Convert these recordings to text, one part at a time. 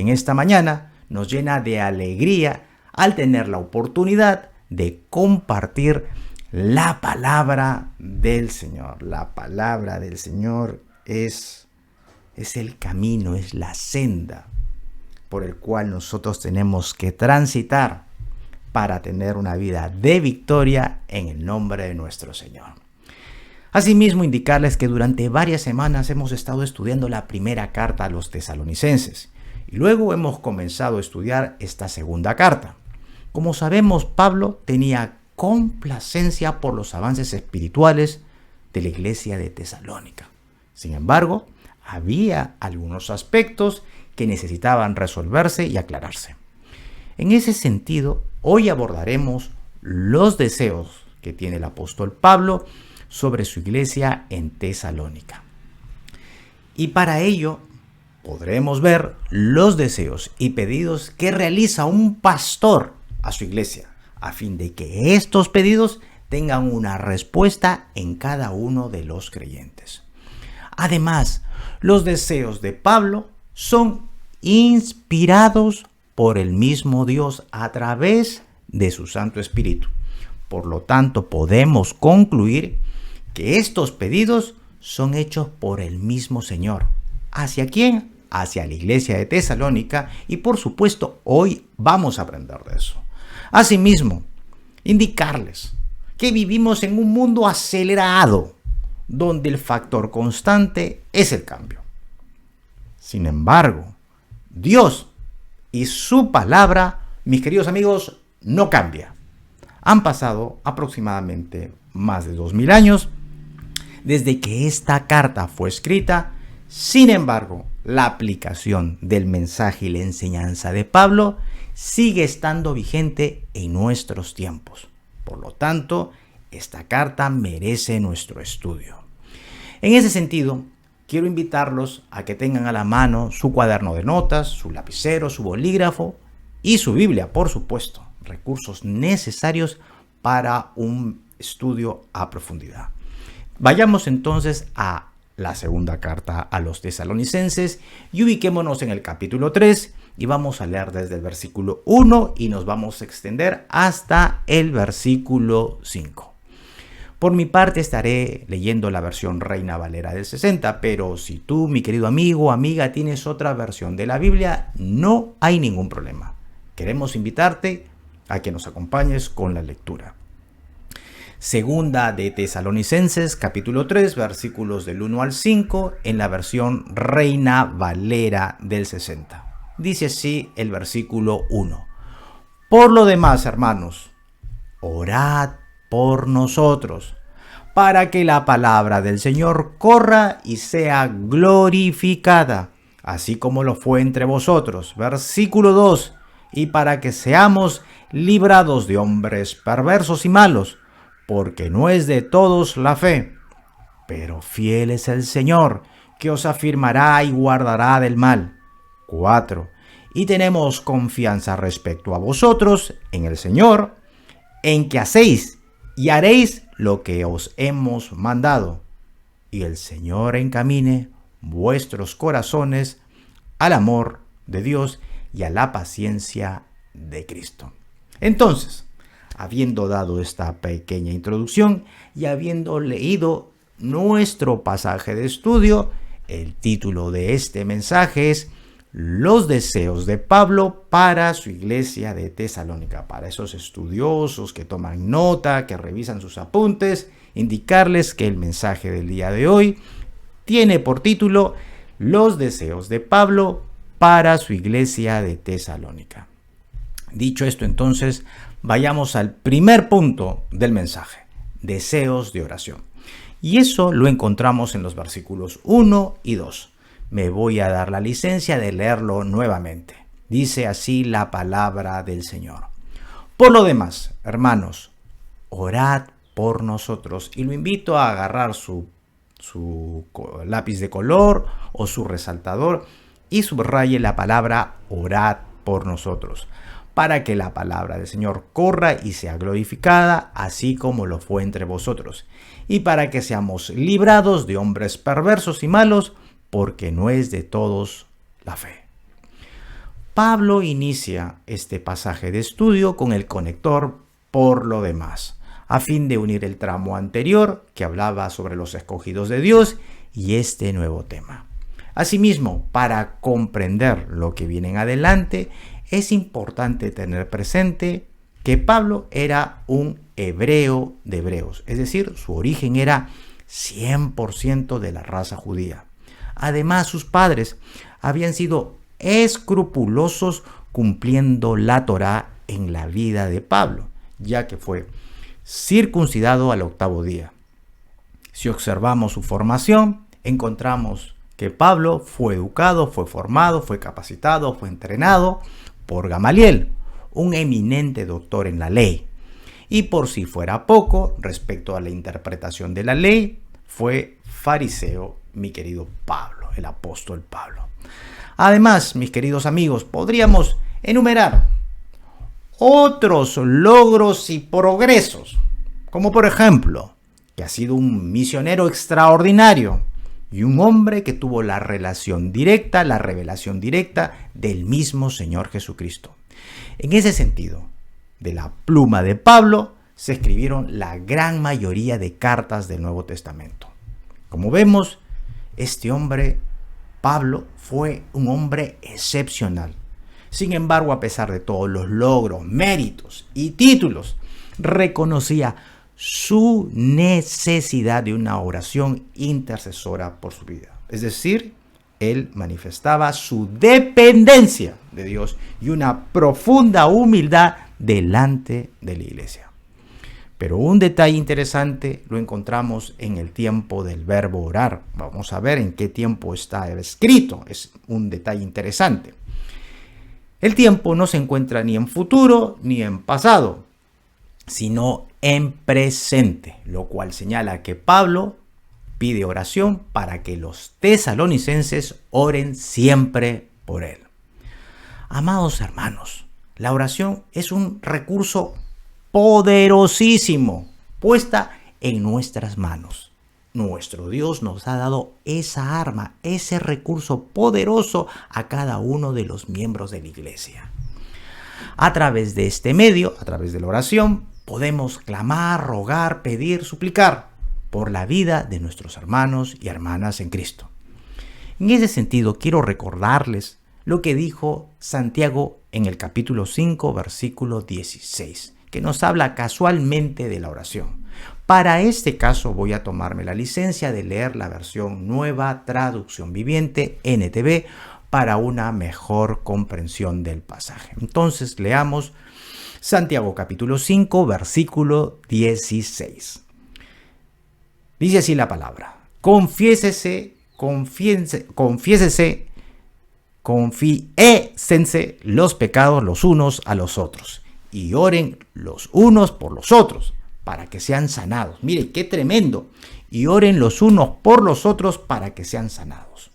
en esta mañana nos llena de alegría al tener la oportunidad de compartir la palabra del Señor. La palabra del Señor es el camino, es la senda por el cual nosotros tenemos que transitar para tener una vida de victoria en el nombre de nuestro Señor. Asimismo, indicarles que durante varias semanas hemos estado estudiando la primera carta a los tesalonicenses y luego hemos comenzado a estudiar esta segunda carta. Como sabemos, Pablo tenía complacencia por los avances espirituales de la iglesia de Tesalónica. Sin embargo, había algunos aspectos que necesitaban resolverse y aclararse. En ese sentido, hoy abordaremos los deseos que tiene el apóstol Pablo sobre su iglesia en Tesalónica. Y para ello podremos ver los deseos y pedidos que realiza un pastor a su iglesia, a fin de que estos pedidos tengan una respuesta en cada uno de los creyentes. Además, los deseos de Pablo son inspirados por el mismo Dios a través de su Santo Espíritu. Por lo tanto, podemos concluir que estos pedidos son hechos por el mismo Señor. ¿Hacia quién? Hacia la iglesia de Tesalónica, y por supuesto hoy vamos a aprender de eso. Asimismo, indicarles que vivimos en un mundo acelerado, donde el factor constante es el cambio. Sin embargo, Dios y su palabra, mis queridos amigos, no cambia. Han pasado aproximadamente más de 2000 años desde que esta carta fue escrita. Sin embargo, la aplicación del mensaje y la enseñanza de Pablo sigue estando vigente en nuestros tiempos. Por lo tanto, esta carta merece nuestro estudio. En ese sentido, quiero invitarlos a que tengan a la mano su cuaderno de notas, su lapicero, su bolígrafo y su Biblia, por supuesto, recursos necesarios para un estudio a profundidad. Vayamos entonces a la segunda carta a los tesalonicenses y ubiquémonos en el capítulo 3 y vamos a leer desde el versículo 1 y nos vamos a extender hasta el versículo 5. Por mi parte estaré leyendo la versión Reina Valera del 60, pero si tú, mi querido amigo o amiga, tienes otra versión de la Biblia, no hay ningún problema. Queremos invitarte a que nos acompañes con la lectura. Segunda de Tesalonicenses, capítulo 3, versículos del 1 al 5, en la versión Reina Valera del 60. Dice así el versículo 1. Por lo demás, hermanos, orad por nosotros, para que la palabra del Señor corra y sea glorificada, así como lo fue entre vosotros. Versículo 2. Y para que seamos librados de hombres perversos y malos, porque no es de todos la fe, pero fiel es el Señor, que os afirmará y guardará del mal. 4. Y tenemos confianza respecto a vosotros en el Señor, en que hacéis y haréis lo que os hemos mandado, y el Señor encamine vuestros corazones al amor de Dios y a la paciencia de Cristo. Entonces, habiendo dado esta pequeña introducción y habiendo leído nuestro pasaje de estudio, el título de este mensaje es Los deseos de Pablo para su iglesia de Tesalónica. Para esos estudiosos que toman nota, que revisan sus apuntes, indicarles que el mensaje del día de hoy tiene por título Los deseos de Pablo para su iglesia de Tesalónica. Dicho esto, entonces, vayamos al primer punto del mensaje, deseos de oración. Y eso lo encontramos en los versículos 1 y 2. Me voy a dar la licencia de leerlo nuevamente. Dice así la palabra del Señor. Por lo demás, hermanos, orad por nosotros. Y lo invito a agarrar su lápiz de color o su resaltador y subraye la palabra orad por nosotros, para que la palabra del Señor corra y sea glorificada, así como lo fue entre vosotros, y para que seamos librados de hombres perversos y malos, porque no es de todos la fe. Pablo inicia este pasaje de estudio con el conector por lo demás, a fin de unir el tramo anterior que hablaba sobre los escogidos de Dios y este nuevo tema. Asimismo, para comprender lo que viene en adelante, es importante tener presente que Pablo era un hebreo de hebreos, es decir, su origen era 100% de la raza judía. Además, sus padres habían sido escrupulosos cumpliendo la Torá en la vida de Pablo, ya que fue circuncidado al 8º día. Si observamos su formación, encontramos que Pablo fue educado, fue formado, fue capacitado, fue entrenado por Gamaliel, un eminente doctor en la ley. Y por si fuera poco, respecto a la interpretación de la ley, fue fariseo, mi querido Pablo, el apóstol Pablo. Además, mis queridos amigos, podríamos enumerar otros logros y progresos, como por ejemplo, que ha sido un misionero extraordinario y un hombre que tuvo la relación directa, la revelación directa del mismo Señor Jesucristo. En ese sentido, de la pluma de Pablo se escribieron la gran mayoría de cartas del Nuevo Testamento. Como vemos, este hombre, Pablo, fue un hombre excepcional. Sin embargo, a pesar de todos los logros, méritos y títulos, reconocía su necesidad de una oración intercesora por su vida. Es decir, él manifestaba su dependencia de Dios y una profunda humildad delante de la iglesia. Pero un detalle interesante lo encontramos en el tiempo del verbo orar. Vamos a ver en qué tiempo está escrito. Es un detalle interesante. El tiempo no se encuentra ni en futuro ni en pasado, sino en presente, lo cual señala que Pablo pide oración para que los tesalonicenses oren siempre por él. Amados hermanos, la oración es un recurso poderosísimo puesta en nuestras manos. Nuestro Dios nos ha dado esa arma, ese recurso poderoso a cada uno de los miembros de la iglesia. A través de este medio, a través de la oración, podemos clamar, rogar, pedir, suplicar por la vida de nuestros hermanos y hermanas en Cristo. En ese sentido, quiero recordarles lo que dijo Santiago en el capítulo 5, versículo 16, que nos habla casualmente de la oración. Para este caso voy a tomarme la licencia de leer la versión Nueva Traducción Viviente, NTV, para una mejor comprensión del pasaje. Entonces leamos Santiago capítulo 5, versículo 16. Dice así la palabra: confiésense los pecados los unos a los otros y oren los unos por los otros para que sean sanados. Mire, qué tremendo. Y oren los unos por los otros para que sean sanados.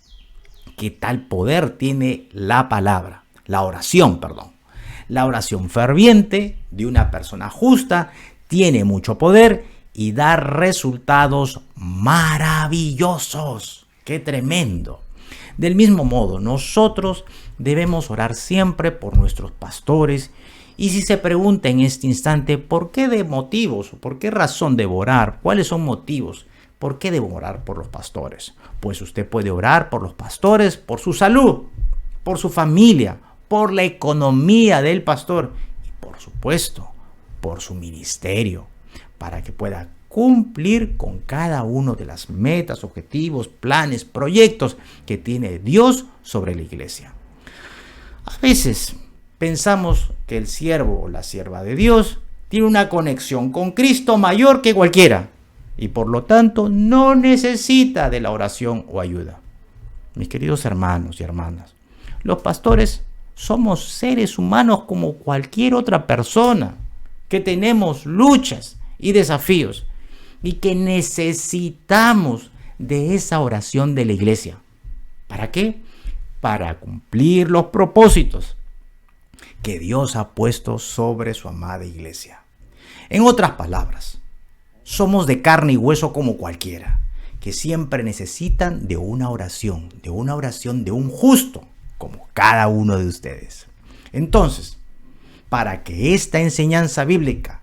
¿Qué tal poder tiene la palabra? La oración, perdón. La oración ferviente de una persona justa tiene mucho poder y da resultados maravillosos. ¡Qué tremendo! Del mismo modo, nosotros debemos orar siempre por nuestros pastores. Y si se pregunta en este instante, ¿por qué de motivos? ¿Por qué razón debo orar? ¿Cuáles son motivos? ¿Por qué debo orar por los pastores? Pues usted puede orar por los pastores, por su salud, por su familia, por la economía del pastor y por supuesto, por su ministerio, para que pueda cumplir con cada uno de las metas, objetivos, planes, proyectos que tiene Dios sobre la iglesia. A veces pensamos que el siervo o la sierva de Dios tiene una conexión con Cristo mayor que cualquiera y por lo tanto no necesita de la oración o ayuda. Mis queridos hermanos y hermanas, los pastores somos seres humanos como cualquier otra persona que tenemos luchas y desafíos y que necesitamos de esa oración de la iglesia. ¿Para qué? Para cumplir los propósitos que Dios ha puesto sobre su amada iglesia. En otras palabras, somos de carne y hueso como cualquiera, que siempre necesitan de una oración de un justo, como cada uno de ustedes. Entonces, para que esta enseñanza bíblica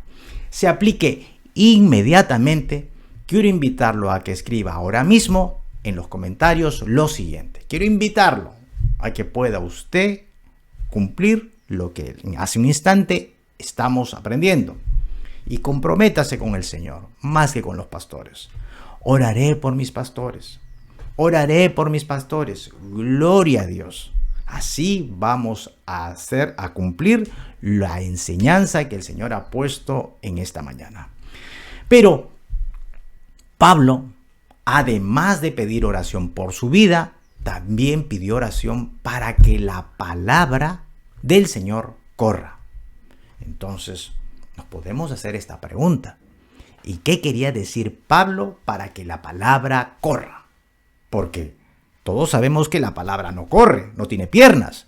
se aplique inmediatamente, quiero invitarlo a que escriba ahora mismo en los comentarios lo siguiente. Quiero invitarlo a que pueda usted cumplir lo que hace un instante estamos aprendiendo. Y comprométase con el Señor, más que con los pastores. Oraré por mis pastores. Oraré por mis pastores. Gloria a Dios. Así vamos a cumplir la enseñanza que el Señor ha puesto en esta mañana. Pero Pablo, además de pedir oración por su vida, también pidió oración para que la palabra del Señor corra. Entonces, nos podemos hacer esta pregunta. ¿Y qué quería decir Pablo para que la palabra corra? Porque todos sabemos que la palabra no corre, no tiene piernas.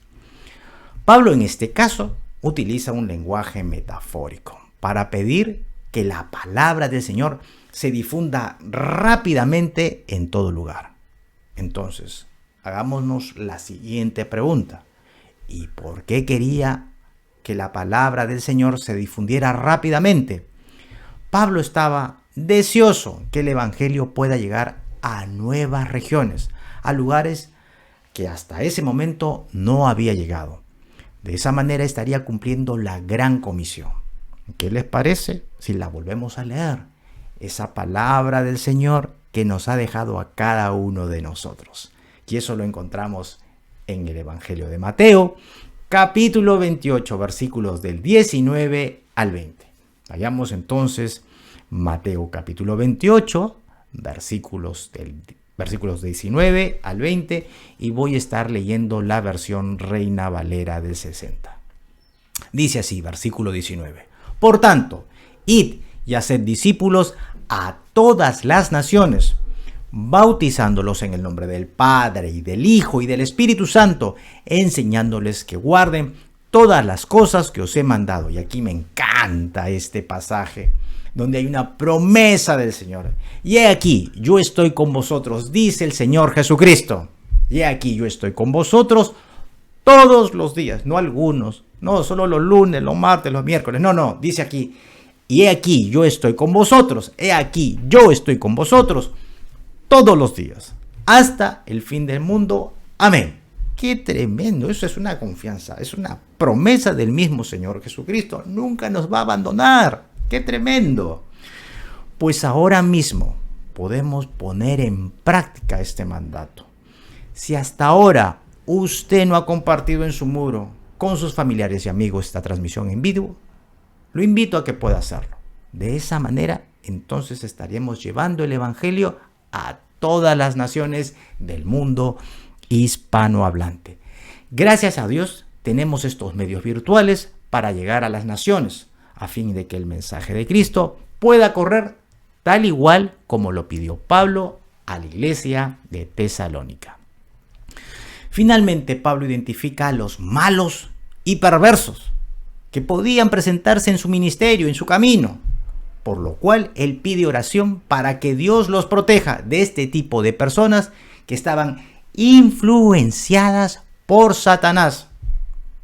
Pablo en este caso utiliza un lenguaje metafórico para pedir que la palabra del Señor se difunda rápidamente en todo lugar. Entonces, hagámonos la siguiente pregunta. ¿Y por qué quería que la palabra del Señor se difundiera rápidamente? Pablo estaba deseoso que el evangelio pueda llegar a nuevas regiones, a lugares que hasta ese momento no había llegado. De esa manera estaría cumpliendo la gran comisión. ¿Qué les parece si la volvemos a leer? Esa palabra del Señor que nos ha dejado a cada uno de nosotros. Y eso lo encontramos en el Evangelio de Mateo, capítulo 28, versículos del 19 al 20. Vayamos entonces, Mateo capítulo 28, versículos 19 al 20, y voy a estar leyendo la versión Reina Valera del 60. Dice así, versículo 19. Por tanto, id y haced discípulos a todas las naciones, bautizándolos en el nombre del Padre y del Hijo y del Espíritu Santo, enseñándoles que guarden todas las cosas que os he mandado. Y aquí me encanta este pasaje, donde hay una promesa del Señor. Y he aquí, yo estoy con vosotros, dice el Señor Jesucristo. Y he aquí, yo estoy con vosotros todos los días, no algunos, no solo los lunes, los martes, los miércoles, no, dice aquí, y he aquí, yo estoy con vosotros, he aquí, yo estoy con vosotros todos los días, hasta el fin del mundo. Amén. ¡Qué tremendo! Eso es una confianza, es una promesa del mismo Señor Jesucristo. Nunca nos va a abandonar. ¡Qué tremendo! Pues ahora mismo podemos poner en práctica este mandato. Si hasta ahora usted no ha compartido en su muro con sus familiares y amigos esta transmisión en vivo, lo invito a que pueda hacerlo. De esa manera, entonces estaremos llevando el Evangelio a todas las naciones del mundo hispanohablante. Gracias a Dios tenemos estos medios virtuales para llegar a las naciones, a fin de que el mensaje de Cristo pueda correr tal igual como lo pidió Pablo a la iglesia de Tesalónica. Finalmente, Pablo identifica a los malos y perversos que podían presentarse en su ministerio, en su camino, por lo cual él pide oración para que Dios los proteja de este tipo de personas que estaban influenciadas por Satanás.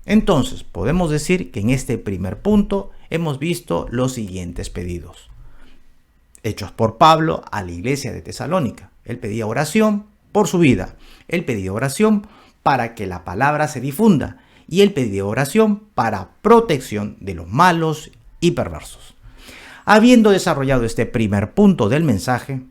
Entonces, podemos decir que en este primer punto hemos visto los siguientes pedidos hechos por Pablo a la iglesia de Tesalónica. Él pedía oración por su vida, él pedía oración para que la palabra se difunda y él pedía oración para protección de los malos y perversos. Habiendo desarrollado este primer punto del mensaje,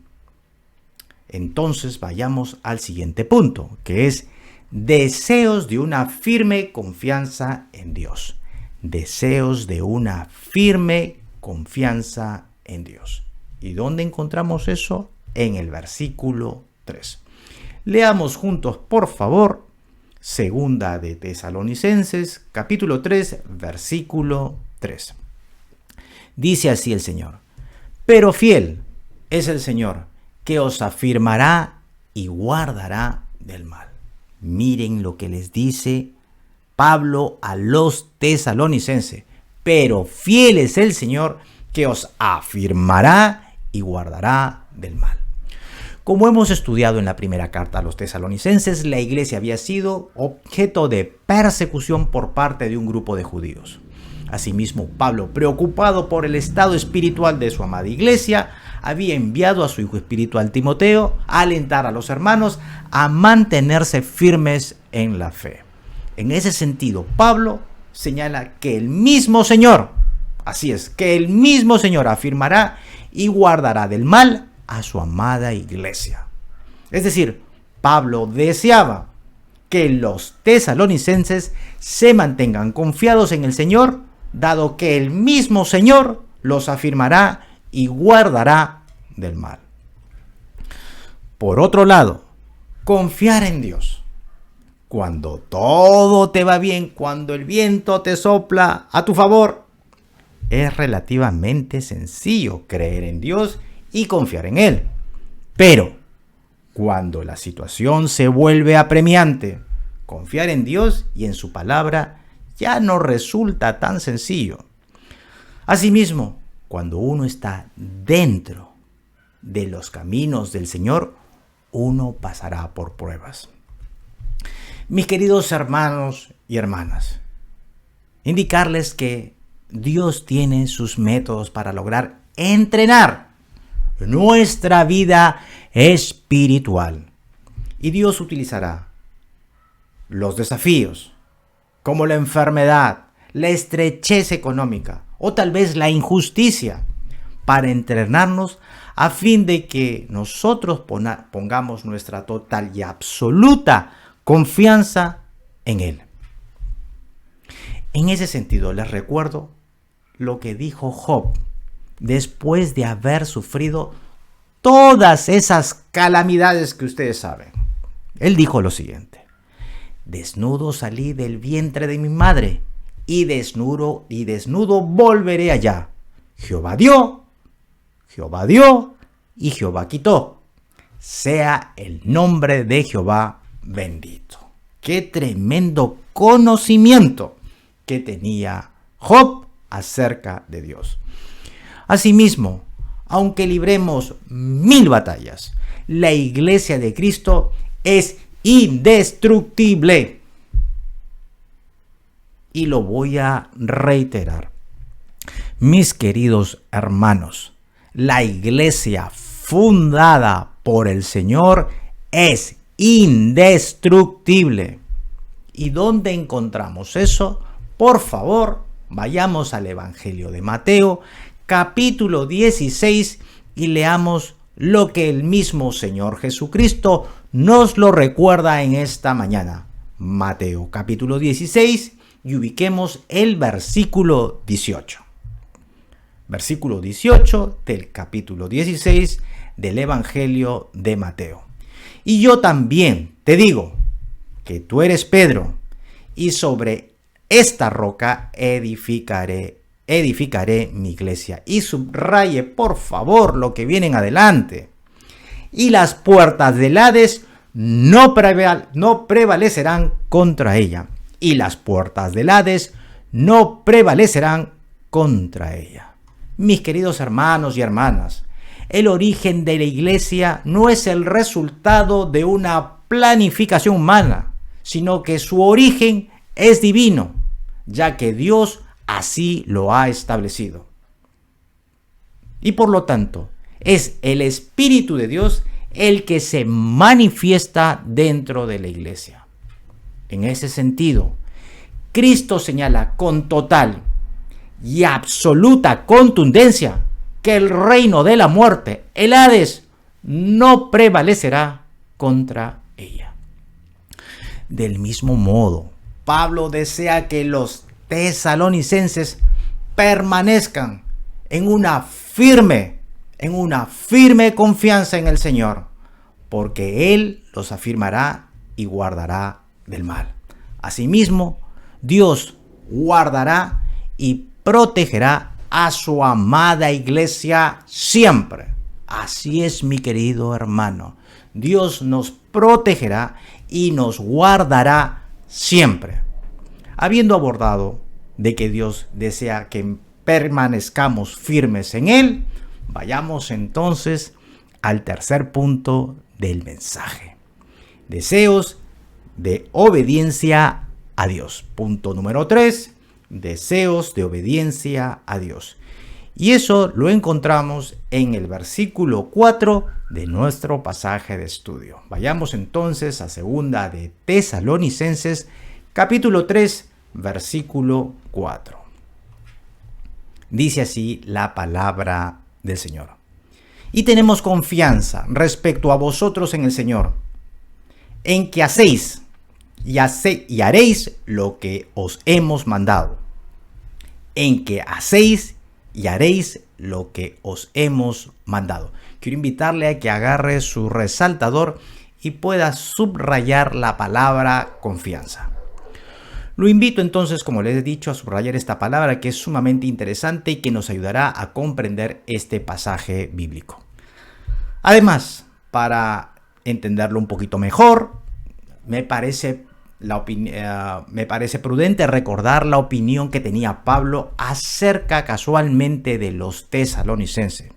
entonces vayamos al siguiente punto, que es deseos de una firme confianza en Dios. Deseos de una firme confianza en Dios. ¿Y dónde encontramos eso? En el versículo 3. Leamos juntos, por favor, Segunda de Tesalonicenses, capítulo 3, versículo 3. Dice así el Señor: pero fiel es el Señor, que os afirmará y guardará del mal. Miren lo que les dice Pablo a los tesalonicenses: pero fiel es el Señor, que os afirmará y guardará del mal. Como hemos estudiado en la primera carta a los tesalonicenses, la iglesia había sido objeto de persecución por parte de un grupo de judíos. Asimismo, Pablo, preocupado por el estado espiritual de su amada iglesia, había enviado a su hijo espiritual Timoteo a alentar a los hermanos a mantenerse firmes en la fe. En ese sentido, Pablo señala que el mismo Señor, así es, que el mismo Señor afirmará y guardará del mal a su amada iglesia. Es decir, Pablo deseaba que los tesalonicenses se mantengan confiados en el Señor, dado que el mismo Señor los afirmará y guardará del mal. Por otro lado, confiar en Dios. Cuando todo te va bien, cuando el viento te sopla a tu favor, es relativamente sencillo creer en Dios y confiar en Él. Pero cuando la situación se vuelve apremiante, confiar en Dios y en su palabra ya no resulta tan sencillo. Asimismo, cuando uno está dentro de los caminos del Señor, uno pasará por pruebas. Mis queridos hermanos y hermanas, indicarles que Dios tiene sus métodos para lograr entrenar nuestra vida espiritual. Y Dios utilizará los desafíos, como la enfermedad, la estrechez económica o tal vez la injusticia, para entrenarnos a fin de que nosotros pongamos nuestra total y absoluta confianza en Él. En ese sentido, les recuerdo lo que dijo Job después de haber sufrido todas esas calamidades que ustedes saben. Él dijo lo siguiente: desnudo salí del vientre de mi madre, y desnudo volveré allá. Jehová dio y Jehová quitó. Sea el nombre de Jehová bendito. Qué tremendo conocimiento que tenía Job acerca de Dios. Asimismo, aunque libremos 1000 batallas, la iglesia de Cristo es indestructible. Y lo voy a reiterar. Mis queridos hermanos, la iglesia fundada por el Señor es indestructible. ¿Y dónde encontramos eso? Por favor, vayamos al Evangelio de Mateo, capítulo 16, y leamos lo que el mismo Señor Jesucristo nos lo recuerda en esta mañana. Mateo, capítulo 16, y ubiquemos el versículo 18. Versículo 18 del capítulo 16 del Evangelio de Mateo. Y yo también te digo que tú eres Pedro, y sobre esta roca edificaré mi iglesia. Y subraye, por favor, lo que viene en adelante. Y las puertas del Hades no prevalecerán contra ella. Y las puertas del Hades no prevalecerán contra ella. Mis queridos hermanos y hermanas, el origen de la iglesia no es el resultado de una planificación humana, sino que su origen es divino, ya que Dios así lo ha establecido. Y por lo tanto, es el Espíritu de Dios el que se manifiesta dentro de la iglesia. En ese sentido, Cristo señala con total y absoluta contundencia que el reino de la muerte, el Hades, no prevalecerá contra ella. Del mismo modo, Pablo desea que los tesalonicenses permanezcan en una firme confianza en el Señor, porque Él los afirmará y guardará del mal. Asimismo, Dios guardará y protegerá a su amada iglesia siempre. Así es, mi querido hermano. Dios nos protegerá y nos guardará siempre. Habiendo abordado de que Dios desea que permanezcamos firmes en Él, vayamos entonces al tercer punto del mensaje. Deseos de obediencia a Dios. Punto número 3, deseos de obediencia a Dios. Y eso lo encontramos en el versículo 4 de nuestro pasaje de estudio. Vayamos entonces a segunda de Tesalonicenses, capítulo 3, versículo 4. Dice así la palabra del Señor. Y tenemos confianza respecto a vosotros en el Señor, en que hacéis y haréis lo que os hemos mandado. En que hacéis y haréis lo que os hemos mandado. Quiero invitarle a que agarre su resaltador y pueda subrayar la palabra confianza. Lo invito entonces, como les he dicho, a subrayar esta palabra que es sumamente interesante y que nos ayudará a comprender este pasaje bíblico. Además, para entenderlo un poquito mejor, me parece prudente recordar la opinión que tenía Pablo acerca casualmente de los tesalonicenses.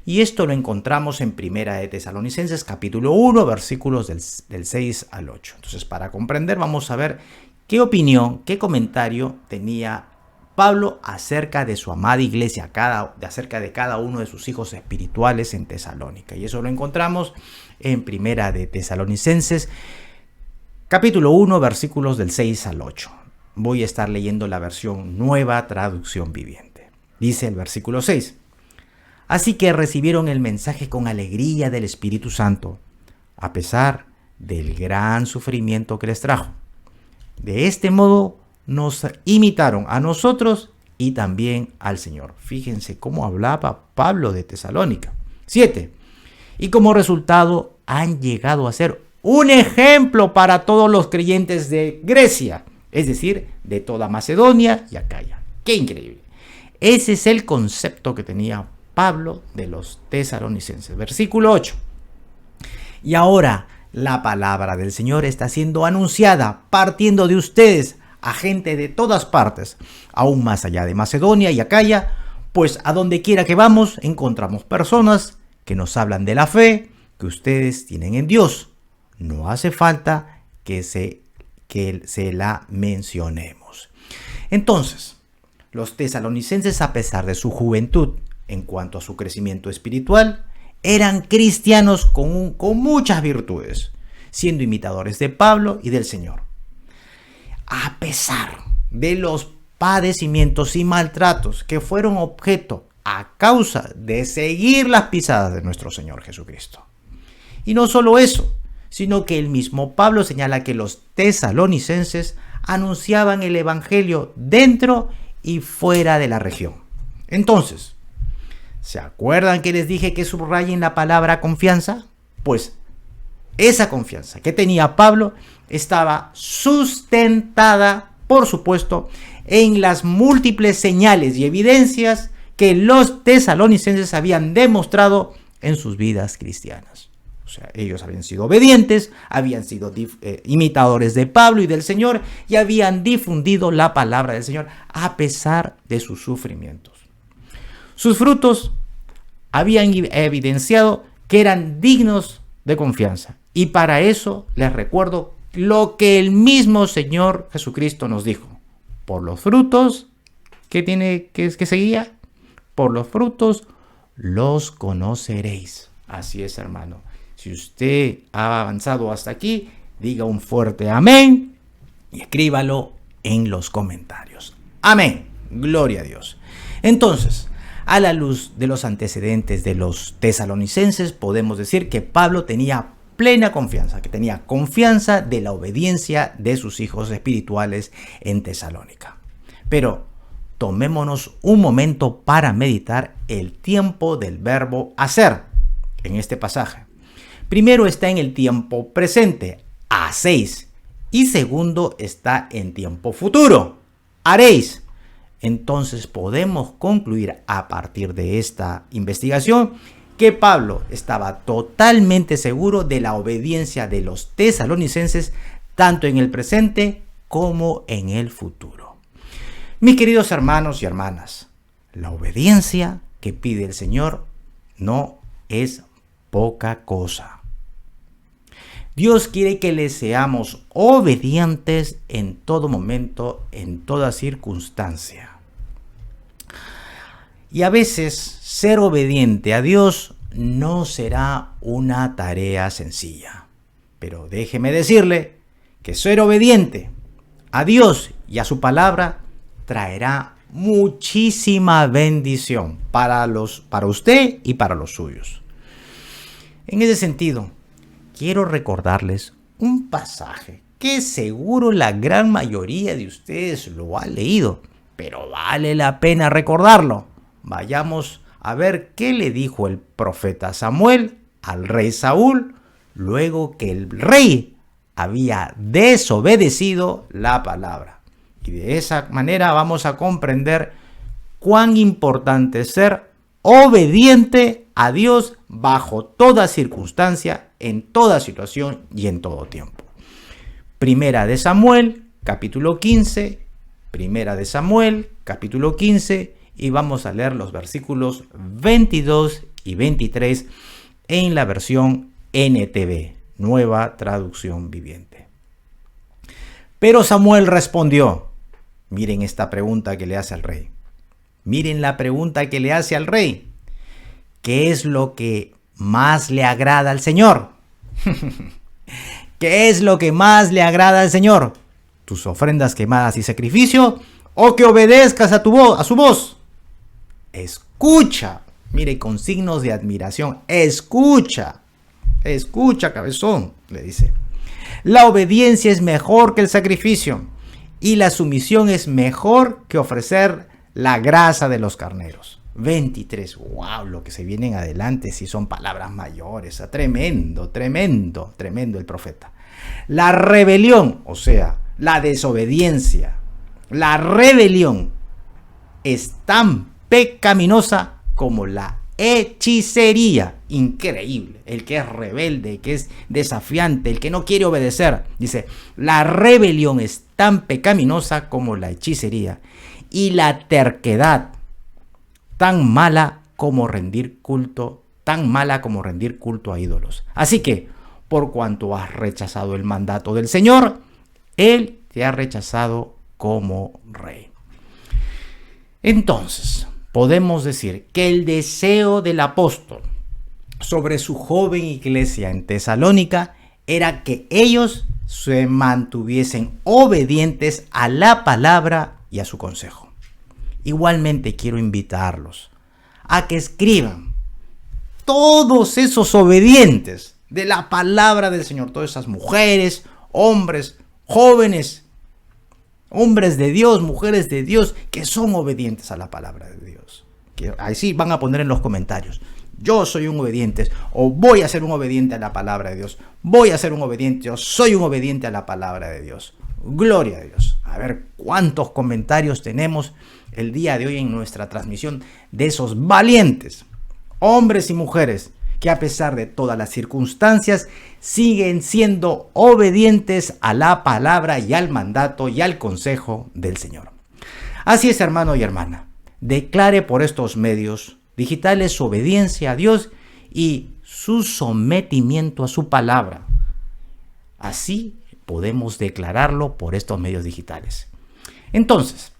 Y esto lo encontramos en Primera de Tesalonicenses, capítulo 1, versículos del 6 al 8. Entonces, para comprender, vamos a ver qué opinión, qué comentario tenía Pablo acerca de su amada iglesia, acerca de cada uno de sus hijos espirituales en Tesalónica. Y eso lo encontramos en Primera de Tesalonicenses, capítulo 1, versículos del 6 al 8. Voy a estar leyendo la versión Nueva Traducción Viviente. Dice el versículo 6. Así que recibieron el mensaje con alegría del Espíritu Santo, a pesar del gran sufrimiento que les trajo. De este modo nos imitaron a nosotros y también al Señor. Fíjense cómo hablaba Pablo de Tesalónica. 7. Y como resultado han llegado a ser un ejemplo para todos los creyentes de Grecia, es decir, de toda Macedonia y Acaya. ¡Qué increíble! Ese es el concepto que tenía Pablo de los tesalonicenses. Versículo 8. Y ahora la palabra del Señor está siendo anunciada partiendo de ustedes a gente de todas partes, aún más allá de Macedonia y Acaya, pues a donde quiera que vamos encontramos personas que nos hablan de la fe que ustedes tienen en Dios. No hace falta que se la mencionemos. Entonces, los tesalonicenses, a pesar de su juventud en cuanto a su crecimiento espiritual, eran cristianos con muchas virtudes, siendo imitadores de Pablo y del Señor. A pesar de los padecimientos y maltratos que fueron objeto a causa de seguir las pisadas de nuestro Señor Jesucristo. Y no solo eso, sino que el mismo Pablo señala que los tesalonicenses anunciaban el evangelio dentro y fuera de la región. Entonces, ¿se acuerdan que les dije que subrayen la palabra confianza? Pues esa confianza que tenía Pablo estaba sustentada, por supuesto, en las múltiples señales y evidencias que los tesalonicenses habían demostrado en sus vidas cristianas. O sea, ellos habían sido obedientes, habían sido imitadores de Pablo y del Señor y habían difundido la palabra del Señor a pesar de sus sufrimientos. Sus frutos habían evidenciado que eran dignos de confianza. Y para eso les recuerdo lo que el mismo Señor Jesucristo nos dijo. Por los frutos que seguía, por los frutos los conoceréis. Así es, hermano. Si usted ha avanzado hasta aquí, diga un fuerte amén y escríbalo en los comentarios. Amén. Gloria a Dios. Entonces, a la luz de los antecedentes de los tesalonicenses, podemos decir que Pablo tenía plena confianza, que tenía confianza de la obediencia de sus hijos espirituales en Tesalónica. Pero tomémonos un momento para meditar el tiempo del verbo hacer en este pasaje. Primero está en el tiempo presente, hacéis, y segundo está en tiempo futuro, haréis. Entonces podemos concluir a partir de esta investigación que Pablo estaba totalmente seguro de la obediencia de los tesalonicenses tanto en el presente como en el futuro. Mis queridos hermanos y hermanas, la obediencia que pide el Señor no es poca cosa. Dios quiere que le seamos obedientes en todo momento, en toda circunstancia. Y a veces ser obediente a Dios no será una tarea sencilla. Pero déjeme decirle que ser obediente a Dios y a su palabra traerá muchísima bendición para usted y para los suyos. En ese sentido, quiero recordarles un pasaje que seguro la gran mayoría de ustedes lo ha leído, pero vale la pena recordarlo. Vayamos a ver qué le dijo el profeta Samuel al rey Saúl luego que el rey había desobedecido la palabra. Y de esa manera vamos a comprender cuán importante es ser obediente a Dios bajo toda circunstancia, en toda situación y en todo tiempo. Primera de Samuel, capítulo 15. Primera de Samuel, capítulo 15. Y vamos a leer los versículos 22 y 23 en la versión NTV, Nueva Traducción Viviente. Pero Samuel respondió, miren esta pregunta que le hace al rey. Miren la pregunta que le hace al rey. ¿Qué es lo que más le agrada al Señor? ¿Qué es lo que más le agrada al Señor? ¿Tus ofrendas quemadas y sacrificio? ¿O que obedezcas a su voz? Escucha, mire, con signos de admiración, escucha, cabezón, le dice. La obediencia es mejor que el sacrificio y la sumisión es mejor que ofrecer la grasa de los carneros. 23, wow, lo que se vienen adelante si son palabras mayores, tremendo el profeta. La rebelión, o sea, la desobediencia, la rebelión es tan pecaminosa como la hechicería. Increíble. El que es rebelde, el que es desafiante, el que no quiere obedecer. Dice, la rebelión es tan pecaminosa como la hechicería y la terquedad tan mala como rendir culto a ídolos. Así que, por cuanto has rechazado el mandato del Señor, Él te ha rechazado como rey. Entonces, podemos decir que el deseo del apóstol sobre su joven iglesia en Tesalónica era que ellos se mantuviesen obedientes a la palabra y a su consejo. Igualmente quiero invitarlos a que escriban todos esos obedientes de la palabra del Señor, todas esas mujeres, hombres, jóvenes, hombres de Dios, mujeres de Dios, que son obedientes a la palabra de Dios. Que así van a poner en los comentarios, yo soy un obediente, o voy a ser un obediente a la palabra de Dios, voy a ser un obediente, o soy un obediente a la palabra de Dios. Gloria a Dios. A ver cuántos comentarios tenemos el día de hoy en nuestra transmisión de esos valientes hombres y mujeres que a pesar de todas las circunstancias siguen siendo obedientes a la palabra y al mandato y al consejo del Señor. Así es, hermano y hermana, declare por estos medios digitales su obediencia a Dios y su sometimiento a su palabra. Así podemos declararlo por estos medios digitales. Entonces,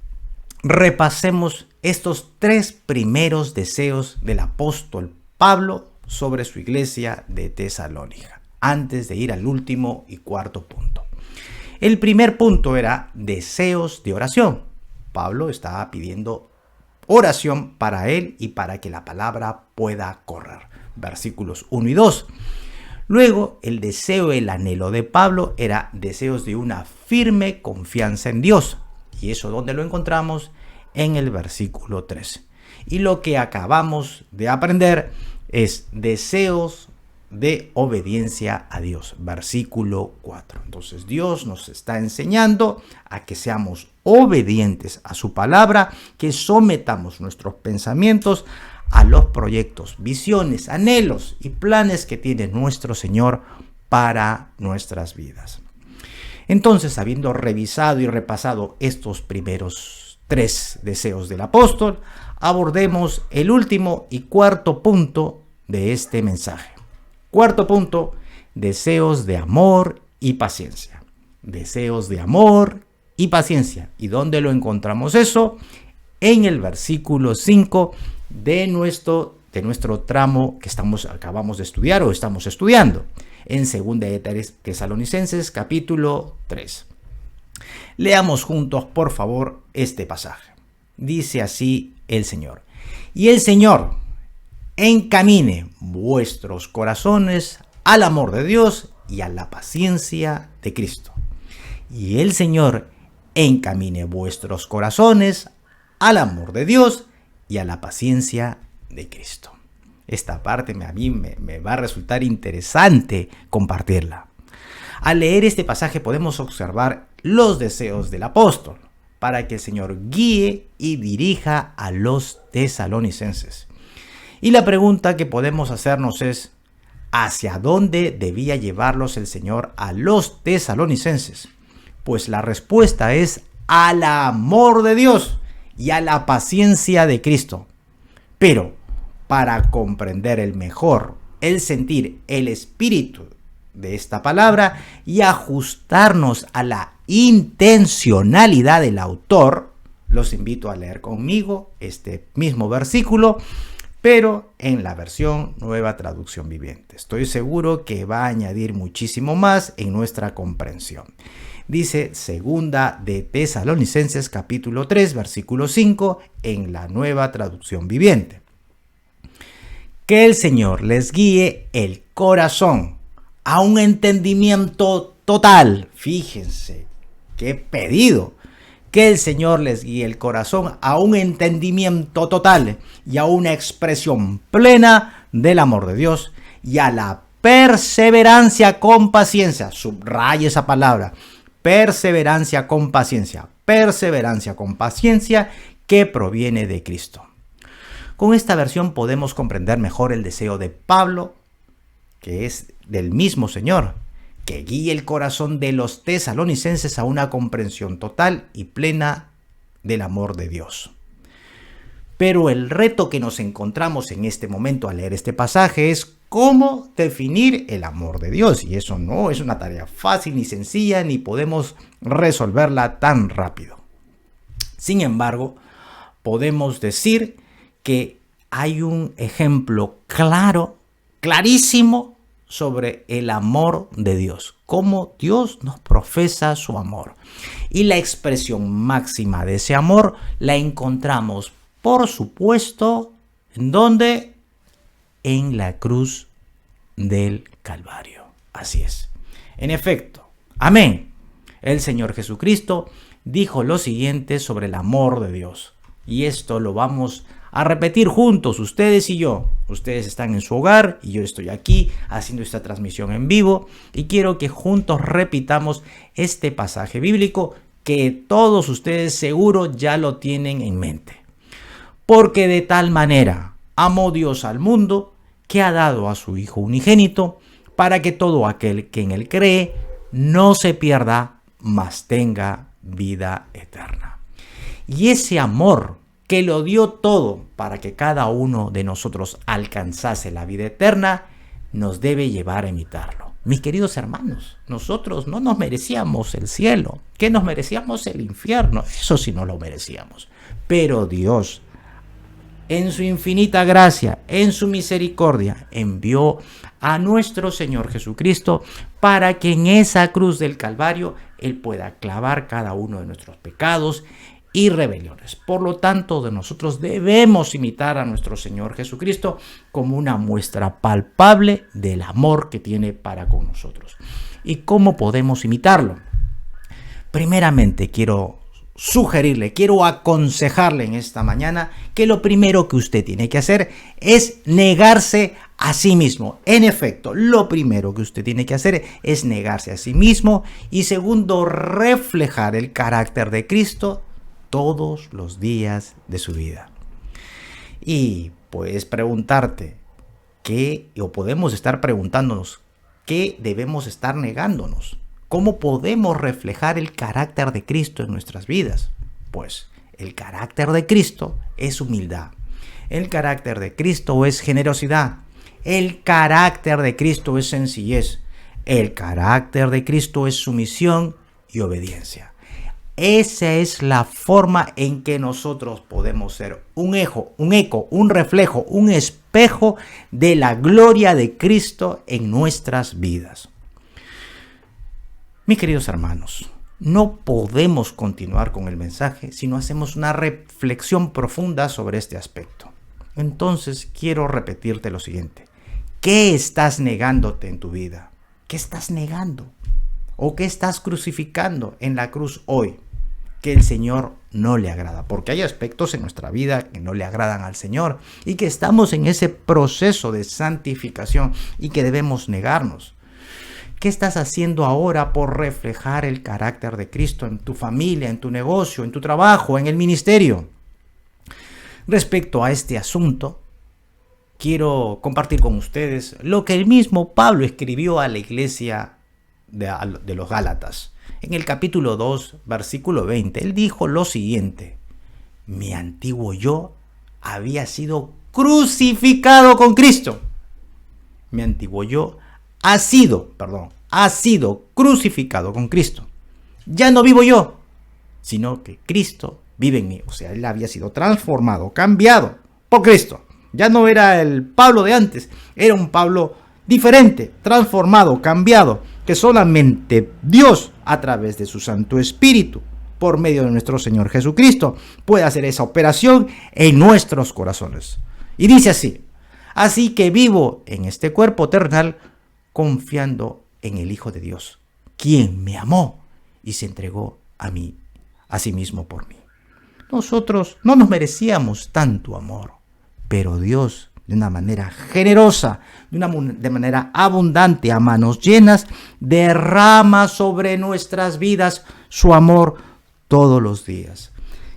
repasemos estos 3 primeros deseos del apóstol Pablo sobre su iglesia de Tesalónica, antes de ir al último y cuarto punto. El primer punto era deseos de oración. Pablo estaba pidiendo oración para él y para que la palabra pueda correr. Versículos 1 y 2. Luego, el deseo, el anhelo de Pablo era deseos de una firme confianza en Dios. ¿Y eso dónde lo encontramos? En el versículo 3. Y lo que acabamos de aprender es deseos de obediencia a Dios. Versículo 4. Entonces Dios nos está enseñando a que seamos obedientes a su palabra, que sometamos nuestros pensamientos a los proyectos, visiones, anhelos y planes que tiene nuestro Señor para nuestras vidas. Entonces, habiendo revisado y repasado estos primeros 3 deseos del apóstol, abordemos el último y cuarto punto de este mensaje. Cuarto punto, deseos de amor y paciencia. Deseos de amor y paciencia. ¿Y dónde lo encontramos eso? En el versículo 5 de nuestro tramo que acabamos de estudiar o estamos estudiando, en 2 de Tesalonicenses capítulo 3. Leamos juntos, por favor, este pasaje. Dice así el Señor: y el Señor encamine vuestros corazones al amor de Dios y a la paciencia de Cristo. Y el Señor encamine vuestros corazones al amor de Dios y a la paciencia de Cristo. Esta parte a mí me va a resultar interesante compartirla. Al leer este pasaje podemos observar los deseos del apóstol para que el Señor guíe y dirija a los tesalonicenses. Y la pregunta que podemos hacernos es: ¿hacia dónde debía llevarlos el Señor a los tesalonicenses? Pues la respuesta es al amor de Dios y a la paciencia de Cristo. Pero para comprender el sentir, el espíritu de esta palabra y ajustarnos a la intencionalidad del autor, los invito a leer conmigo este mismo versículo, pero en la versión Nueva Traducción Viviente. Estoy seguro que va a añadir muchísimo más en nuestra comprensión. Dice 2 de Tesalonicenses capítulo 3, versículo 5, en la Nueva Traducción Viviente. Que el Señor les guíe el corazón a un entendimiento total. Fíjense, qué pedido. Que el Señor les guíe el corazón a un entendimiento total y a una expresión plena del amor de Dios y a la perseverancia con paciencia. Subraya esa palabra. Perseverancia con paciencia. Perseverancia con paciencia que proviene de Cristo. Con esta versión podemos comprender mejor el deseo de Pablo, que es del mismo Señor, que guíe el corazón de los tesalonicenses a una comprensión total y plena del amor de Dios. Pero el reto que nos encontramos en este momento al leer este pasaje es cómo definir el amor de Dios. Y eso no es una tarea fácil ni sencilla, ni podemos resolverla tan rápido. Sin embargo, podemos decir que hay un ejemplo clarísimo sobre el amor de Dios, cómo Dios nos profesa su amor. Y la expresión máxima de ese amor la encontramos, por supuesto, ¿en dónde? En la cruz del Calvario. Así es. En efecto, amén. El Señor Jesucristo dijo lo siguiente sobre el amor de Dios. Y esto lo vamos a repetir juntos, ustedes y yo. Ustedes están en su hogar y yo estoy aquí haciendo esta transmisión en vivo. Y quiero que juntos repitamos este pasaje bíblico que todos ustedes seguro ya lo tienen en mente. Porque de tal manera amó Dios al mundo que ha dado a su Hijo unigénito para que todo aquel que en él cree no se pierda, mas tenga vida eterna. Y ese amor que lo dio todo para que cada uno de nosotros alcanzase la vida eterna, nos debe llevar a imitarlo. Mis queridos hermanos, nosotros no nos merecíamos el cielo, que nos merecíamos el infierno, eso sí no lo merecíamos. Pero Dios, en su infinita gracia, en su misericordia, envió a nuestro Señor Jesucristo para que en esa cruz del Calvario Él pueda clavar cada uno de nuestros pecados y rebeliones. Por lo tanto, de nosotros debemos imitar a nuestro Señor Jesucristo como una muestra palpable del amor que tiene para con nosotros. ¿Y cómo podemos imitarlo? Primeramente, quiero aconsejarle en esta mañana que lo primero que usted tiene que hacer es negarse a sí mismo. En efecto, lo primero que usted tiene que hacer es negarse a sí mismo y segundo, reflejar el carácter de Cristo todos los días de su vida. Y puedes preguntarte, podemos estar preguntándonos, ¿qué debemos estar negándonos? ¿Cómo podemos reflejar el carácter de Cristo en nuestras vidas? Pues el carácter de Cristo es humildad. El carácter de Cristo es generosidad. El carácter de Cristo es sencillez. El carácter de Cristo es sumisión y obediencia. Esa es la forma en que nosotros podemos ser un eco, un reflejo, un espejo de la gloria de Cristo en nuestras vidas. Mis queridos hermanos, no podemos continuar con el mensaje si no hacemos una reflexión profunda sobre este aspecto. Entonces quiero repetirte lo siguiente. ¿Qué estás negándote en tu vida? ¿Qué estás negando? ¿O qué estás crucificando en la cruz hoy? Que el Señor no le agrada, porque hay aspectos en nuestra vida que no le agradan al Señor y que estamos en ese proceso de santificación y que debemos negarnos. ¿Qué estás haciendo ahora por reflejar el carácter de Cristo en tu familia, en tu negocio, en tu trabajo, en el ministerio? Respecto a este asunto, quiero compartir con ustedes lo que el mismo Pablo escribió a la iglesia de los Gálatas. En el capítulo 2, versículo 20, él dijo lo siguiente: mi antiguo yo había sido crucificado con Cristo. Mi antiguo yo ha sido crucificado con Cristo. Ya no vivo yo, sino que Cristo vive en mí. O sea, él había sido transformado, cambiado por Cristo. Ya no era el Pablo de antes, era un Pablo diferente, transformado, cambiado, que solamente Dios, a través de su Santo Espíritu, por medio de nuestro Señor Jesucristo, puede hacer esa operación en nuestros corazones. Y dice así: así que vivo en este cuerpo terrenal confiando en el Hijo de Dios, quien me amó y se entregó a sí mismo por mí. Nosotros no nos merecíamos tanto amor, pero Dios, de una manera generosa, de manera abundante, a manos llenas, derrama sobre nuestras vidas su amor todos los días.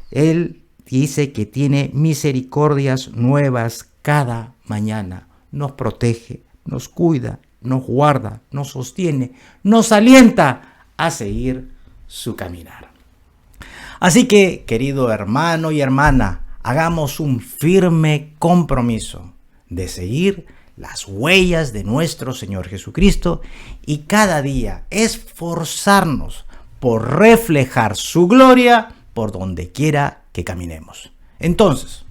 Él dice que tiene misericordias nuevas cada mañana. Nos protege, nos cuida, nos guarda, nos sostiene, nos alienta a seguir su caminar. Así que, querido hermano y hermana, hagamos un firme compromiso de seguir las huellas de nuestro Señor Jesucristo y cada día esforzarnos por reflejar su gloria por donde quiera que caminemos. Entonces,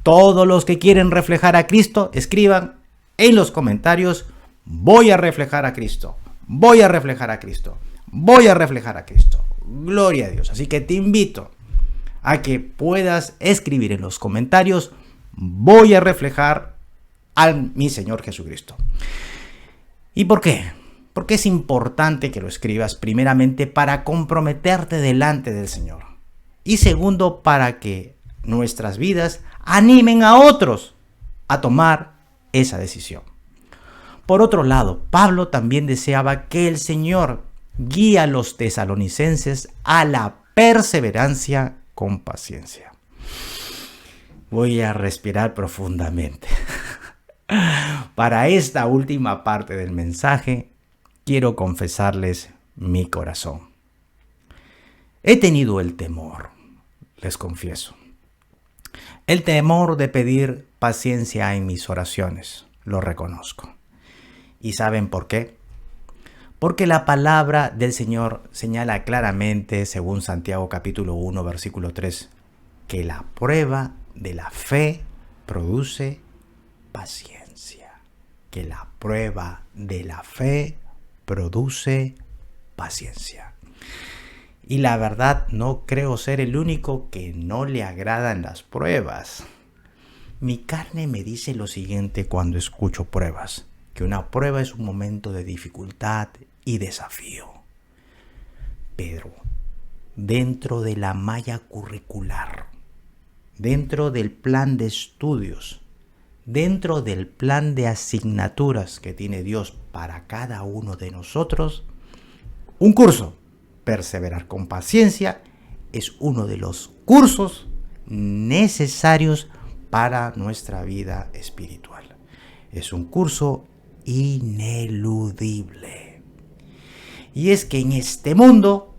todos los que quieren reflejar a Cristo, escriban en los comentarios: voy a reflejar a Cristo, voy a reflejar a Cristo, voy a reflejar a Cristo. Gloria a Dios. Así que te invito a que puedas escribir en los comentarios: voy a reflejar a mi Señor Jesucristo. ¿Y por qué? Porque es importante que lo escribas, primeramente para comprometerte delante del Señor, y segundo, para que nuestras vidas animen a otros a tomar esa decisión. Por otro lado, Pablo también deseaba que el Señor guíe a los tesalonicenses a la perseverancia con paciencia. Voy a respirar profundamente. Para esta última parte del mensaje, quiero confesarles mi corazón. He tenido el temor, les confieso. El temor de pedir paciencia en mis oraciones, lo reconozco. ¿Y saben por qué? Porque la palabra del Señor señala claramente, según Santiago capítulo 1, versículo 3, que la prueba de la fe produce paciencia. Que la prueba de la fe produce paciencia. Y la verdad, no creo ser el único que no le agradan las pruebas. Mi carne me dice lo siguiente cuando escucho pruebas: que una prueba es un momento de dificultad y desafío. Pero dentro de la malla curricular, dentro del plan de estudios, dentro del plan de asignaturas que tiene Dios para cada uno de nosotros, un curso, perseverar con paciencia, es uno de los cursos necesarios para nuestra vida espiritual. Es un curso ineludible. Y es que en este mundo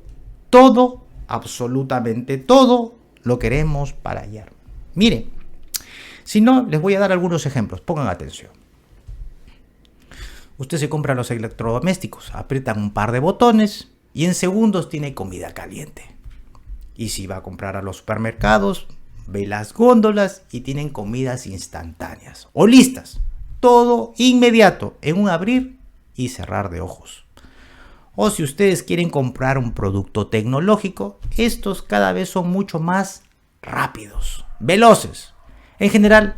todo, absolutamente todo, lo queremos para ayer. Miren, si no, les voy a dar algunos ejemplos, pongan atención. Usted se compra los electrodomésticos, aprietan un par de botones y en segundos tiene comida caliente. Y si va a comprar a los supermercados, ve las góndolas y tienen comidas instantáneas o listas. Todo inmediato, en un abrir y cerrar de ojos. O si ustedes quieren comprar un producto tecnológico, estos cada vez son mucho más rápidos, veloces. En general,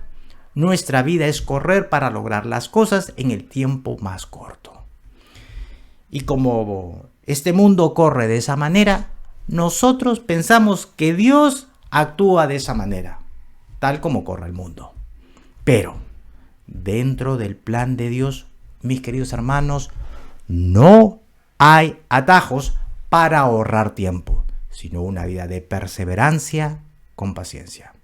nuestra vida es correr para lograr las cosas en el tiempo más corto. Y como este mundo corre de esa manera, nosotros pensamos que Dios actúa de esa manera, tal como corre el mundo. Pero dentro del plan de Dios, mis queridos hermanos, no hay atajos para ahorrar tiempo, sino una vida de perseverancia con paciencia.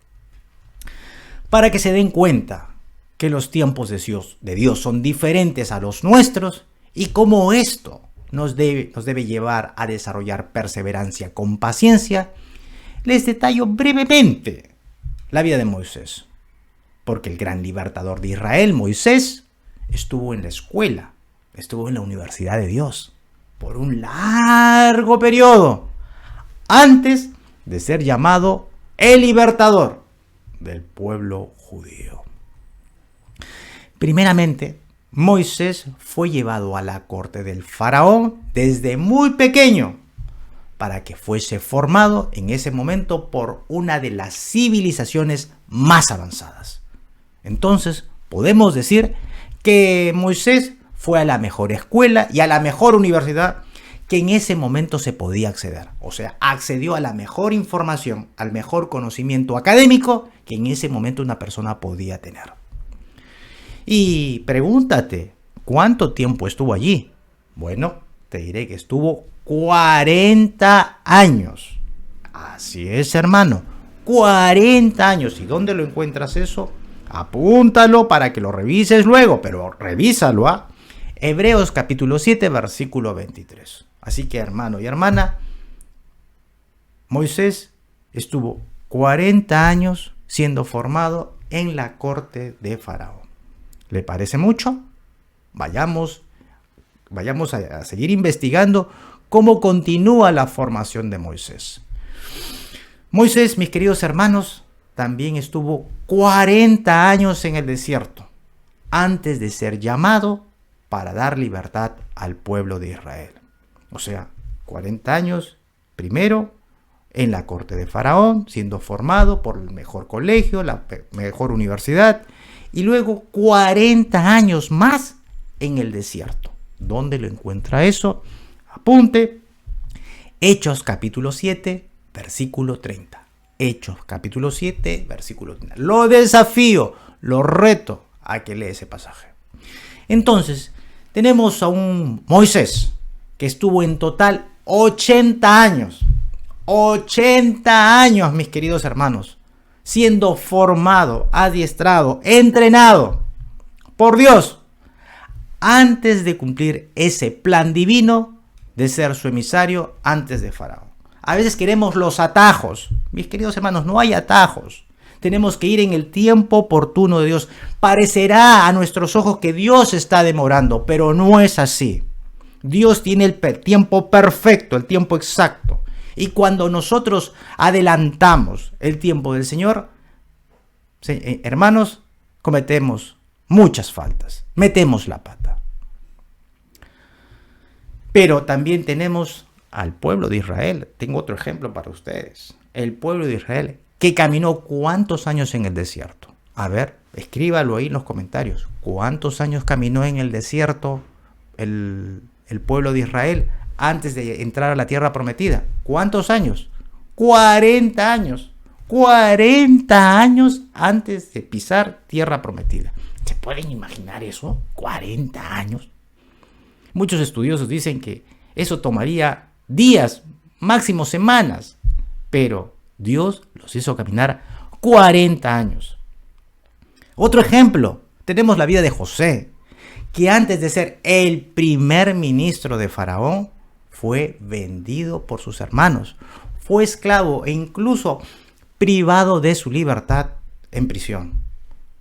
Para que se den cuenta que los tiempos de Dios son diferentes a los nuestros y cómo esto nos debe llevar a desarrollar perseverancia con paciencia, les detallo brevemente la vida de Moisés. Porque el gran libertador de Israel, Moisés, estuvo en la escuela, estuvo en la universidad de Dios por un largo periodo antes de ser llamado el libertador del pueblo judío. Primeramente, Moisés fue llevado a la corte del faraón desde muy pequeño para que fuese formado en ese momento por una de las civilizaciones más avanzadas. Entonces, podemos decir que Moisés fue a la mejor escuela y a la mejor universidad que en ese momento se podía acceder. O sea, accedió a la mejor información, al mejor conocimiento académico que en ese momento una persona podía tener. Y pregúntate, ¿cuánto tiempo estuvo allí? Bueno, te diré que estuvo 40 años. Así es, hermano, 40 años. ¿Y dónde lo encuentras eso? Apúntalo para que lo revises luego, pero revísalo, ¿ah? Hebreos capítulo 7, versículo 23. Así que, hermano y hermana, Moisés estuvo 40 años siendo formado en la corte de Faraón. ¿Le parece mucho? Vayamos a seguir investigando cómo continúa la formación de Moisés. Moisés, mis queridos hermanos, también estuvo 40 años en el desierto antes de ser llamado para dar libertad al pueblo de Israel. O sea, 40 años primero en la corte de Faraón, siendo formado por el mejor colegio, la mejor universidad, y luego 40 años más en el desierto. ¿Dónde lo encuentra eso? Apunte, Hechos capítulo 7, versículo 30. Hechos capítulo 7, versículo 30. Lo desafío, lo reto a que lea ese pasaje. Entonces, tenemos a un Moisés que estuvo en total 80 años. 80 años, mis queridos hermanos, siendo formado, adiestrado, entrenado por Dios antes de cumplir ese plan divino de ser su emisario antes de Faraón. A veces queremos los atajos. Mis queridos hermanos, no hay atajos. Tenemos que ir en el tiempo oportuno de Dios. Parecerá a nuestros ojos que Dios está demorando, pero no es así. Dios tiene el tiempo perfecto, el tiempo exacto. Y cuando nosotros adelantamos el tiempo del Señor, hermanos, cometemos muchas faltas, metemos la pata. Pero también tenemos al pueblo de Israel. Tengo otro ejemplo para ustedes. El pueblo de Israel, que caminó ¿cuántos años en el desierto? A ver, escríbalo ahí en los comentarios. ¿Cuántos años caminó en el desierto el pueblo de Israel antes de entrar a la tierra prometida? ¿Cuántos años? 40 años. 40 años antes de pisar tierra prometida. ¿Se pueden imaginar eso? 40 años. Muchos estudiosos dicen que eso tomaría días, máximo semanas, pero Dios los hizo caminar 40 años. Otro ejemplo, tenemos la vida de José, que antes de ser el primer ministro de Faraón, fue vendido por sus hermanos, fue esclavo e incluso privado de su libertad en prisión.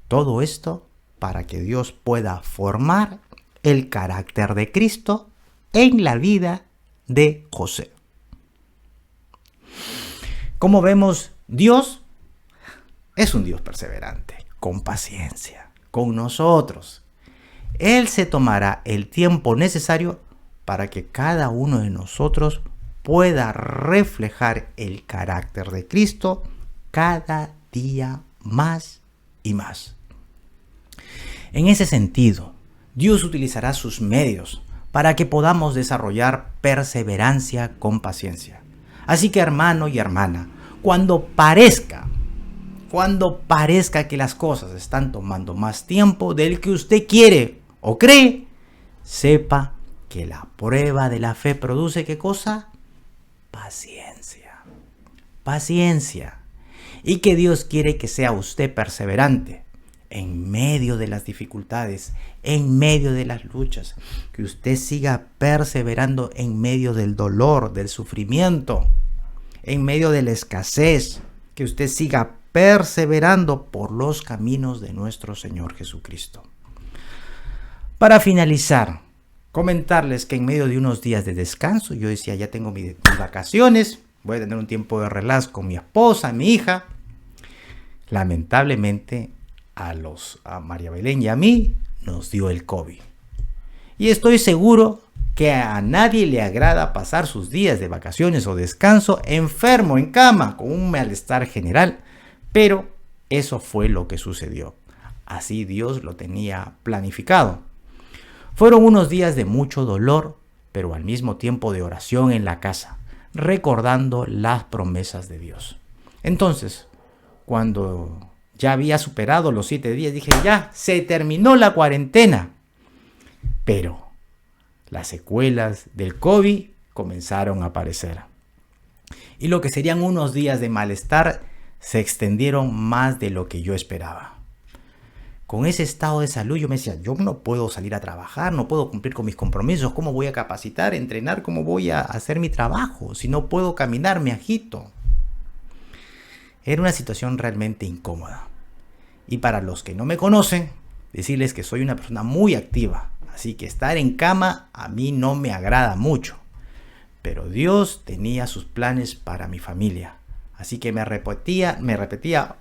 Todo esto para que Dios pueda formar el carácter de Cristo en la vida de José. Como vemos, Dios es un Dios perseverante, con paciencia, con nosotros. Él se tomará el tiempo necesario para que cada uno de nosotros pueda reflejar el carácter de Cristo cada día más y más. En ese sentido, Dios utilizará sus medios para que podamos desarrollar perseverancia con paciencia. Así que, hermano y hermana, cuando parezca que las cosas están tomando más tiempo del que usted quiere o cree, sepa que la prueba de la fe produce ¿qué cosa? Paciencia. Paciencia. Y que Dios quiere que sea usted perseverante en medio de las dificultades, en medio de las luchas, que usted siga perseverando en medio del dolor, del sufrimiento, en medio de la escasez, que usted siga perseverando por los caminos de nuestro Señor Jesucristo. Para finalizar, comentarles que en medio de unos días de descanso, yo decía, ya tengo mis vacaciones, voy a tener un tiempo de relax con mi esposa, mi hija. Lamentablemente, a María Belén y a mí nos dio el COVID. Y estoy seguro que a nadie le agrada pasar sus días de vacaciones o descanso enfermo en cama con un malestar general, pero eso fue lo que sucedió. Así Dios lo tenía planificado. Fueron unos días de mucho dolor, pero al mismo tiempo de oración en la casa, recordando las promesas de Dios. Entonces, cuando ya había superado los 7 días, dije, ya se terminó la cuarentena. Pero las secuelas del COVID comenzaron a aparecer. Y lo que serían unos días de malestar se extendieron más de lo que yo esperaba. Con ese estado de salud yo me decía, yo no puedo salir a trabajar, no puedo cumplir con mis compromisos, ¿cómo voy a capacitar, entrenar, cómo voy a hacer mi trabajo? Si no puedo caminar, me agito. Era una situación realmente incómoda. Y para los que no me conocen, decirles que soy una persona muy activa. Así que estar en cama a mí no me agrada mucho. Pero Dios tenía sus planes para mi familia. Así que me repetía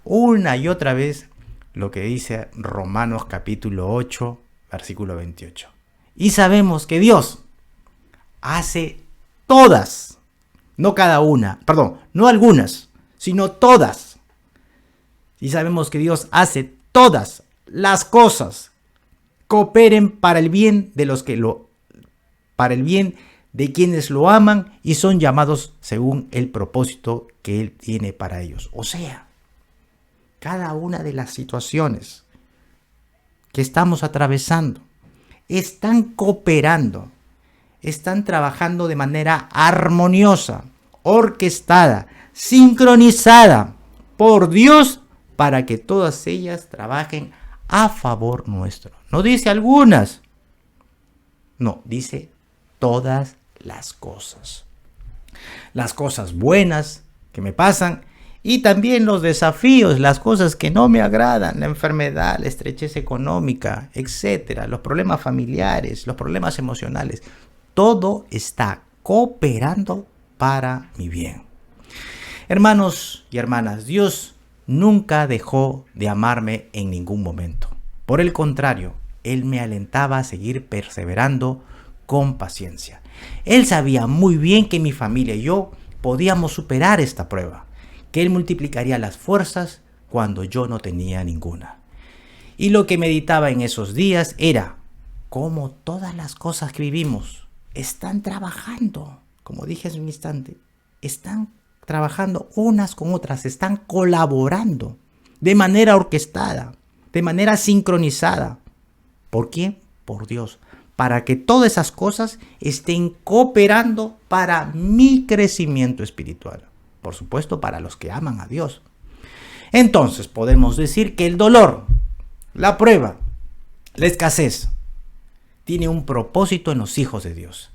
una y otra vez lo que dice Romanos capítulo 8, versículo 28. Y sabemos que Dios hace todas, no cada una, perdón, no algunas, sino todas. Y sabemos que Dios hace todas las cosas cooperen para el bien de los que para el bien de quienes lo aman y son llamados según el propósito que Él tiene para ellos. O sea, cada una de las situaciones que estamos atravesando están cooperando, están trabajando de manera armoniosa, orquestada, sincronizada por Dios para que todas ellas trabajen a favor nuestro. No dice algunas, no, dice todas las cosas. Las cosas buenas que me pasan y también los desafíos, las cosas que no me agradan, la enfermedad, la estrechez económica, etcétera, los problemas familiares, los problemas emocionales. Todo está cooperando para mi bien. Hermanos y hermanas, Dios nunca dejó de amarme en ningún momento. Por el contrario, Él me alentaba a seguir perseverando con paciencia. Él sabía muy bien que mi familia y yo podíamos superar esta prueba, que Él multiplicaría las fuerzas cuando yo no tenía ninguna. Y lo que meditaba en esos días era cómo todas las cosas que vivimos están trabajando, como dije hace un instante, están trabajando unas con otras, están colaborando de manera orquestada, de manera sincronizada. ¿Por quién? Por Dios. Para que todas esas cosas estén cooperando para mi crecimiento espiritual. Por supuesto, para los que aman a Dios. Entonces podemos decir que el dolor, la prueba, la escasez, tiene un propósito en los hijos de Dios.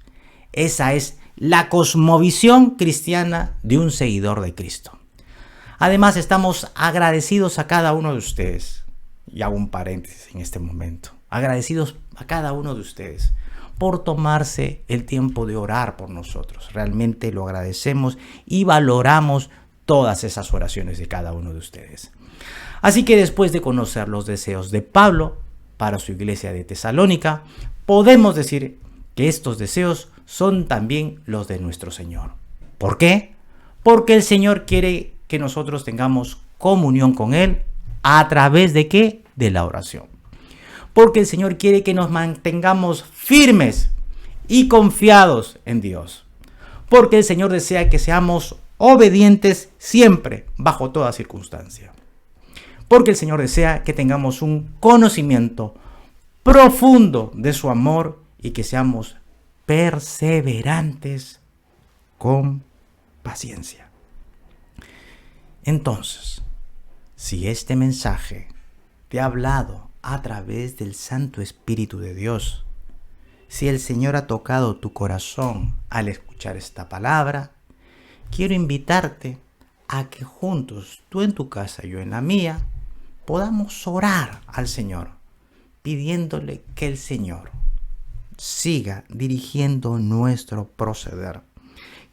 Esa es la cosmovisión cristiana de un seguidor de Cristo. Además, estamos agradecidos a cada uno de ustedes. Y hago un paréntesis en este momento. agradecidos a cada uno de ustedes por tomarse el tiempo de orar por nosotros. Realmente lo agradecemos y valoramos todas esas oraciones de cada uno de ustedes. Así que después de conocer los deseos de Pablo para su iglesia de Tesalónica, podemos decir que estos deseos son también los de nuestro Señor. ¿Por qué? Porque el Señor quiere que nosotros tengamos comunión con Él a través de ¿qué? De la oración. Porque el Señor quiere que nos mantengamos firmes y confiados en Dios. Porque el Señor desea que seamos obedientes siempre, bajo toda circunstancia. Porque el Señor desea que tengamos un conocimiento profundo de su amor y que seamos perseverantes con paciencia. Entonces, si este mensaje te ha hablado a través del Santo Espíritu de Dios, si el Señor ha tocado tu corazón al escuchar esta palabra, quiero invitarte a que juntos, tú en tu casa y yo en la mía, podamos orar al Señor, pidiéndole que el Señor siga dirigiendo nuestro proceder.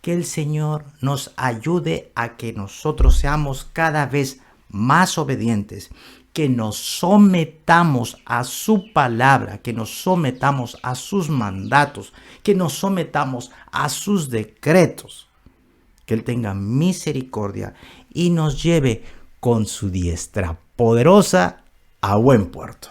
Que el Señor nos ayude a que nosotros seamos cada vez más obedientes, que nos sometamos a su palabra, que nos sometamos a sus mandatos, que nos sometamos a sus decretos. Que Él tenga misericordia y nos lleve con su diestra poderosa a buen puerto.